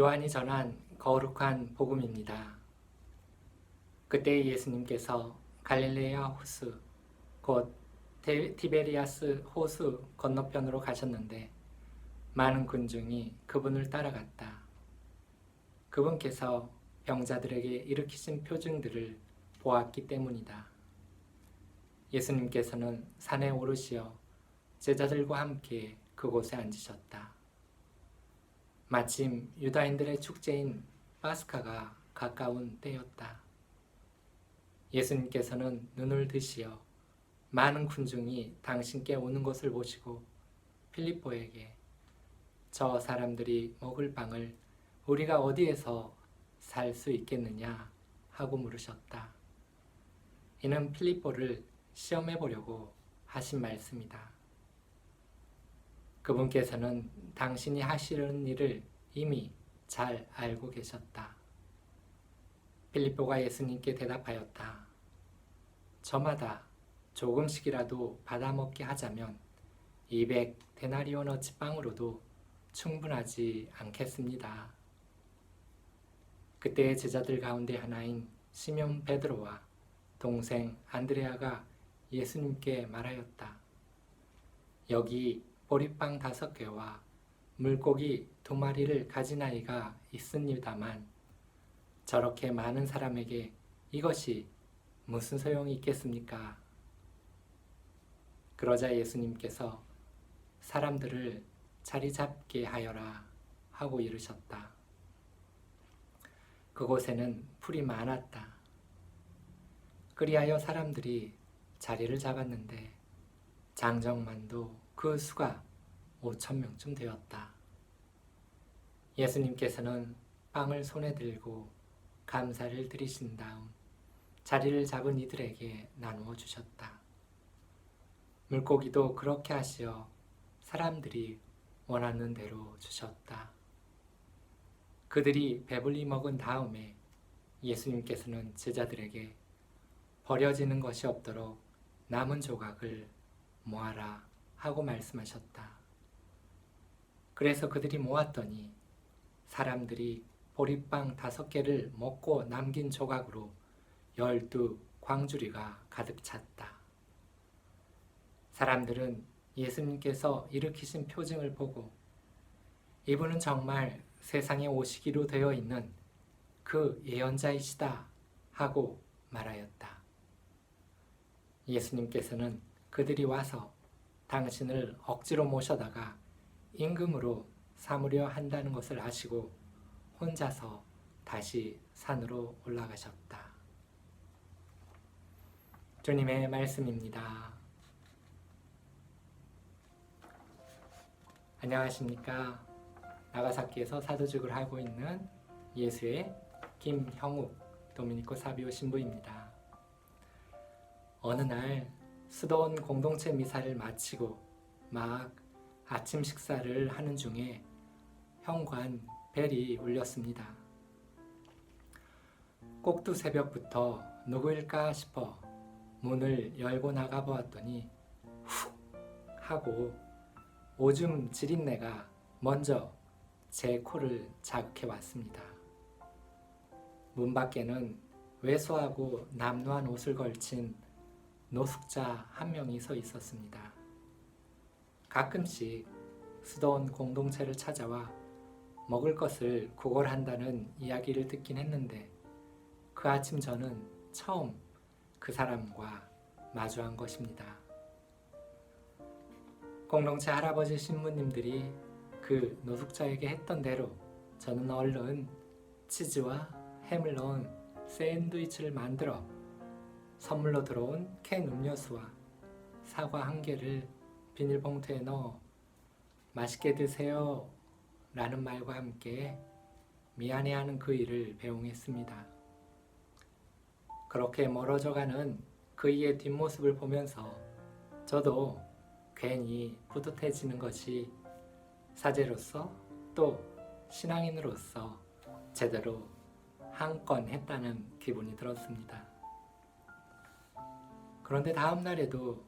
요한이 전한 거룩한 복음입니다. 그때 예수님께서 갈릴레아 호수, 곧 티베리아스 호수 건너편으로 가셨는데 많은 군중이 그분을 따라갔다. 그분께서 병자들에게 일으키신 표징들을 보았기 때문이다. 예수님께서는 산에 오르시어 제자들과 함께 그곳에 앉으셨다. 마침 유다인들의 축제인 파스카가 가까운 때였다. 예수님께서는 눈을 드시어 많은 군중이 당신께 오는 것을 보시고 필립보에게 저 사람들이 먹을 빵을 우리가 어디에서 살 수 있겠느냐 하고 물으셨다. 이는 필립보를 시험해 보려고 하신 말씀이다. 그분께서는 당신이 하시려는 일을 이미 잘 알고 계셨다. 필립보가 예수님께 대답하였다. 저마다 조금씩이라도 받아먹게 하자면 200데나리온어치 빵으로도 충분하지 않겠습니다. 그때의 제자들 가운데 하나인 시몬 베드로와 동생 안드레아가 예수님께 말하였다. 여기 보리빵 5개와 물고기 2마리를 가진 아이가 있습니다만 저렇게 많은 사람에게 이것이 무슨 소용이 있겠습니까? 그러자 예수님께서 사람들을 자리 잡게 하여라 하고 이르셨다. 그곳에는 풀이 많았다. 그리하여 사람들이 자리를 잡았는데 장정만도 그 수가 5,000명쯤 되었다. 예수님께서는 빵을 손에 들고 감사를 드리신 다음 자리를 잡은 이들에게 나누어 주셨다. 물고기도 그렇게 하시어 사람들이 원하는 대로 주셨다. 그들이 배불리 먹은 다음에 예수님께서는 제자들에게 버려지는 것이 없도록 남은 조각을 모아라 하고 말씀하셨다. 그래서 그들이 모았더니 사람들이 보리빵 5개를 먹고 남긴 조각으로 12광주리가 가득 찼다. 사람들은 예수님께서 일으키신 표징을 보고 이분은 정말 세상에 오시기로 되어 있는 그 예언자이시다 하고 말하였다. 예수님께서는 그들이 와서 당신을 억지로 모셔다가 임금으로 삼으려 한다는 것을 아시고 혼자서 다시 산으로 올라가셨다. 주님의 말씀입니다. 안녕하십니까? 나가사키에서 사도직을 하고 있는 예수의 김형욱 도미니코 사비오 신부입니다. 어느 날 수도원 공동체 미사를 마치고 막 아침 식사를 하는 중에 현관 벨이 울렸습니다. 꼭두 새벽부터 누구일까 싶어 문을 열고 나가보았더니 훅 하고 오줌 지린내가 먼저 제 코를 자극해 왔습니다. 문 밖에는 왜소하고 남루한 옷을 걸친 노숙자 한 명이 서 있었습니다. 가끔씩 수도원 공동체를 찾아와 먹을 것을 구걸한다는 이야기를 듣긴 했는데 그 아침 저는 처음 그 사람과 마주한 것입니다. 공동체 할아버지 신부님들이 그 노숙자에게 했던 대로 저는 얼른 치즈와 햄을 넣은 샌드위치를 만들어 선물로 들어온 캔 음료수와 사과 1개를 비닐봉투에 넣어 맛있게 드세요 라는 말과 함께 미안해하는 그 일을 배웅했습니다. 그렇게 멀어져가는 그이의 뒷모습을 보면서 저도 괜히 뿌듯해지는 것이 사제로서 또 신앙인으로서 제대로 한 건 했다는 기분이 들었습니다. 그런데 다음 날에도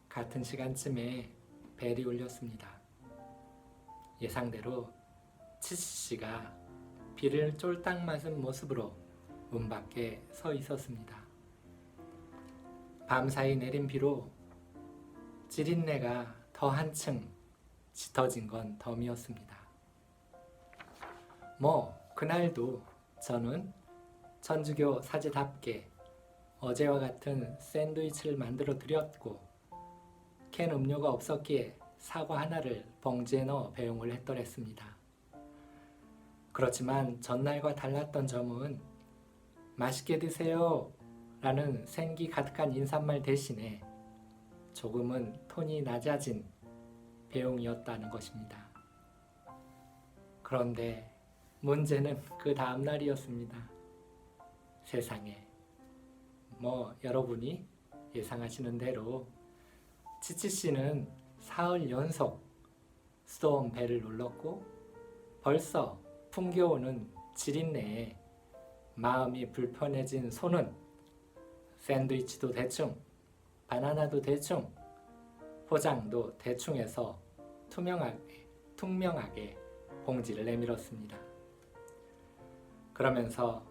같은 시간쯤에 벨이 울렸습니다. 예상대로 치치씨가 비를 쫄딱 맞은 모습으로 문 밖에 서 있었습니다. 밤사이 내린 비로 찌린내가 더 한층 짙어진 건 덤이었습니다. 그날도 저는 천주교 사제답게 어제와 같은 샌드위치를 만들어 드렸고 캔 음료가 없었기에 사과 하나를 봉지에 넣어 배용을 했더랬습니다. 그렇지만 전날과 달랐던 점은 맛있게 드세요 라는 생기 가득한 인사말 대신에 조금은 톤이 낮아진 배용이었다는 것입니다. 그런데 문제는 그 다음 날이었습니다. 세상에, 여러분이 예상하시는 대로 치치씨는 사흘 연속 수도원 벨을 눌렀고 벌써 풍겨오는 지린내에 마음이 불편해진 손은 샌드위치도 대충, 바나나도 대충, 포장도 대충 해서 투명하게 봉지를 내밀었습니다. 그러면서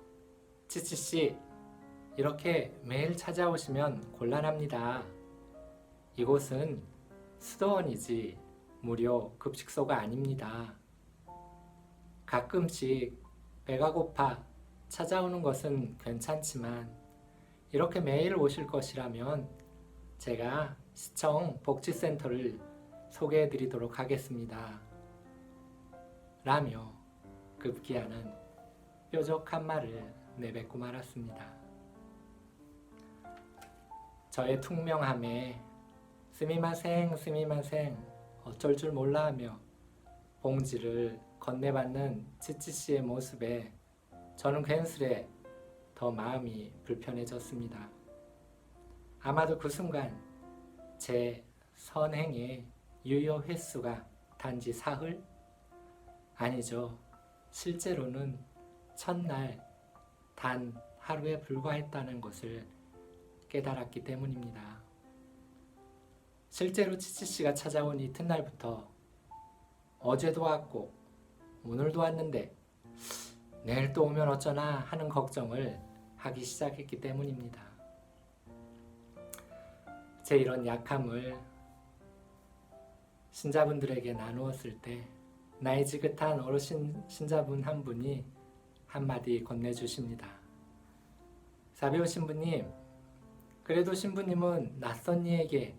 치치씨, 이렇게 매일 찾아오시면 곤란합니다. 이곳은 수도원이지 무료 급식소가 아닙니다. 가끔씩 배가 고파 찾아오는 것은 괜찮지만 이렇게 매일 오실 것이라면 제가 시청 복지센터를 소개해 드리도록 하겠습니다. 라며 급기야는 뾰족한 말을 내뱉고 말았습니다. 저의 퉁명함에 스미마생 어쩔 줄 몰라 하며 봉지를 건네받는 치치씨의 모습에 저는 괜스레 더 마음이 불편해졌습니다. 아마도 그 순간 제 선행의 유효 횟수가 단지 사흘? 아니죠. 실제로는 첫날 단 하루에 불과했다는 것을 깨달았기 때문입니다. 실제로 치치씨가 찾아온 이튿날부터 어제도 왔고 오늘도 왔는데 내일 또 오면 어쩌나 하는 걱정을 하기 시작했기 때문입니다. 제 이런 약함을 신자분들에게 나누었을 때 나이 지긋한 어르신 신자분 한 분이 한마디 건네주십니다. 사비오 신부님, 그래도 신부님은 낯선 이에게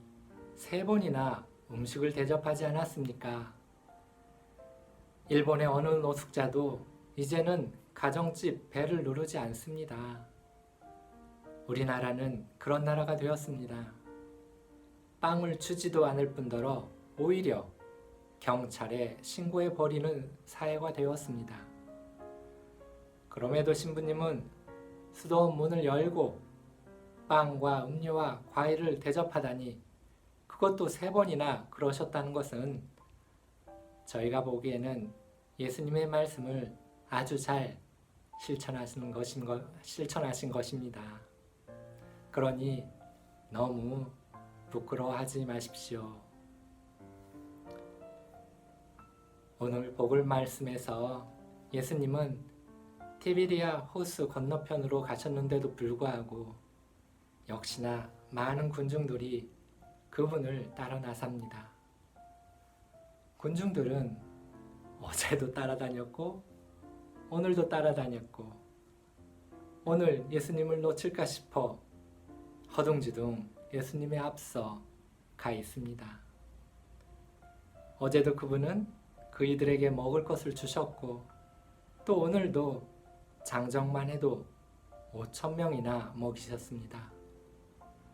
3번이나 음식을 대접하지 않았습니까? 일본의 어느 노숙자도 이제는 가정집 배를 누르지 않습니다. 우리나라는 그런 나라가 되었습니다. 빵을 주지도 않을 뿐더러 오히려 경찰에 신고해버리는 사회가 되었습니다. 그럼에도 신부님은 수도원 문을 열고 빵과 음료와 과일을 대접하다니 그것도 3번이나 그러셨다는 것은 저희가 보기에는 예수님의 말씀을 아주 잘 실천하신 것입니다. 그러니 너무 부끄러워하지 마십시오. 오늘 복을 말씀에서 예수님은 티비리아 호수 건너편으로 가셨는데도 불구하고 역시나 많은 군중들이 그분을 따라 나섭니다. 군중들은 어제도 따라다녔고 오늘도 따라다녔고 오늘 예수님을 놓칠까 싶어 허둥지둥 예수님의 앞서 가 있습니다. 어제도 그분은 그이들에게 먹을 것을 주셨고 또 오늘도 장정만 해도 5,000명이나 먹이셨습니다.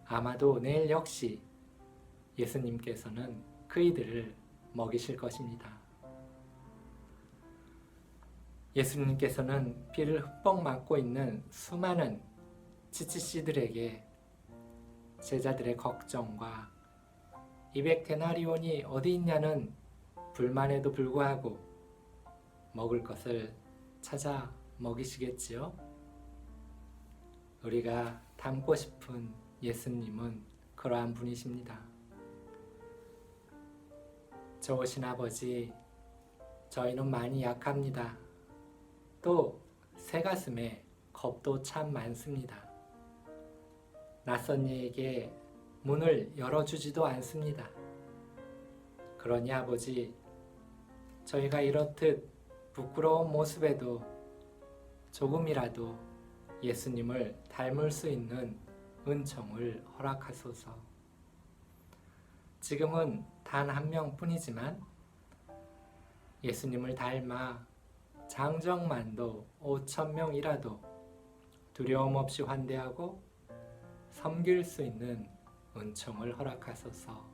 아마도 내일 역시 예수님께서는 그이들을 먹이실 것입니다. 예수님께서는 비를 흠뻑 맞고 있는 수많은 치치씨들에게 제자들의 걱정과 200데나리온이 어디 있냐는 불만에도 불구하고 먹을 것을 찾아 먹이시겠지요? 우리가 닮고 싶은 예수님은 그러한 분이십니다. 좋으신 아버지, 저희는 많이 약합니다. 또 새가슴에 겁도 참 많습니다. 낯선 이에게 문을 열어주지도 않습니다. 그러니 아버지, 저희가 이렇듯 부끄러운 모습에도 조금이라도 예수님을 닮을 수 있는 은총을 허락하소서. 지금은 단 한 명뿐이지만 예수님을 닮아 장정만도 5,000명이라도 두려움 없이 환대하고 섬길 수 있는 은총을 허락하소서.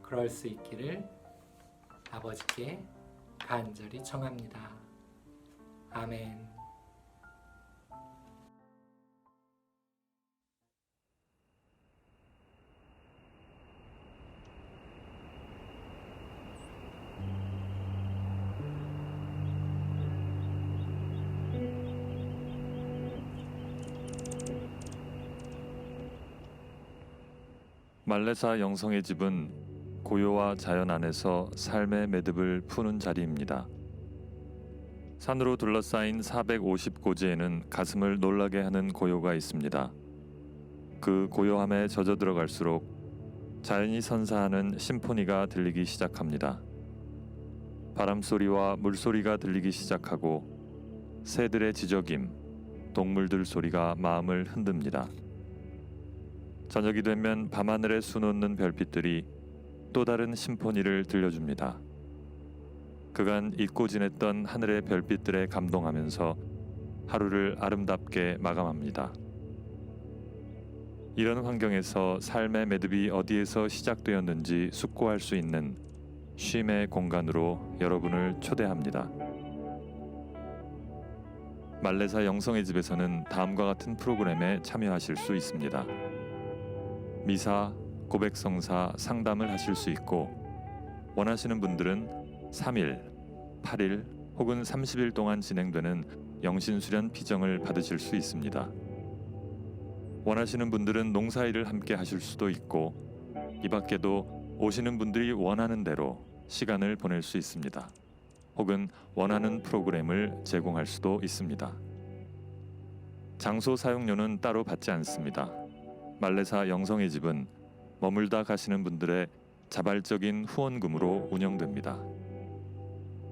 그럴 수 있기를 아버지께 간절히 청합니다. 아멘. 말레사 영성의 집은 고요와 자연 안에서 삶의 매듭을 푸는 자리입니다. 산으로 둘러싸인 450고지에는 가슴을 놀라게 하는 고요가 있습니다. 그 고요함에 젖어 들어갈수록 자연이 선사하는 심포니가 들리기 시작합니다. 바람소리와 물소리가 들리기 시작하고 새들의 지저김, 동물들 소리가 마음을 흔듭니다. 저녁이 되면 밤하늘에 수놓는 별빛들이 또 다른 심포니를 들려줍니다. 그간 잊고 지냈던 하늘의 별빛들에 감동하면서 하루를 아름답게 마감합니다. 이런 환경에서 삶의 매듭이 어디에서 시작되었는지 숙고할 수 있는 쉼의 공간으로 여러분을 초대합니다. 말레사 영성의 집에서는 다음과 같은 프로그램에 참여하실 수 있습니다. 미사, 고백성사, 상담을 하실 수 있고 원하시는 분들은 3일, 8일 혹은 30일 동안 진행되는 영신수련 피정을 받으실 수 있습니다. 원하시는 분들은 농사일을 함께 하실 수도 있고 이 밖에도 오시는 분들이 원하는 대로 시간을 보낼 수 있습니다. 혹은 원하는 프로그램을 제공할 수도 있습니다. 장소 사용료는 따로 받지 않습니다. 말레사 영성의 집은 머물다 가시는 분들의 자발적인 후원금으로 운영됩니다.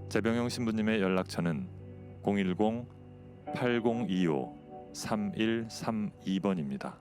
재병영 신부님의 연락처는 010-8025-3132번입니다.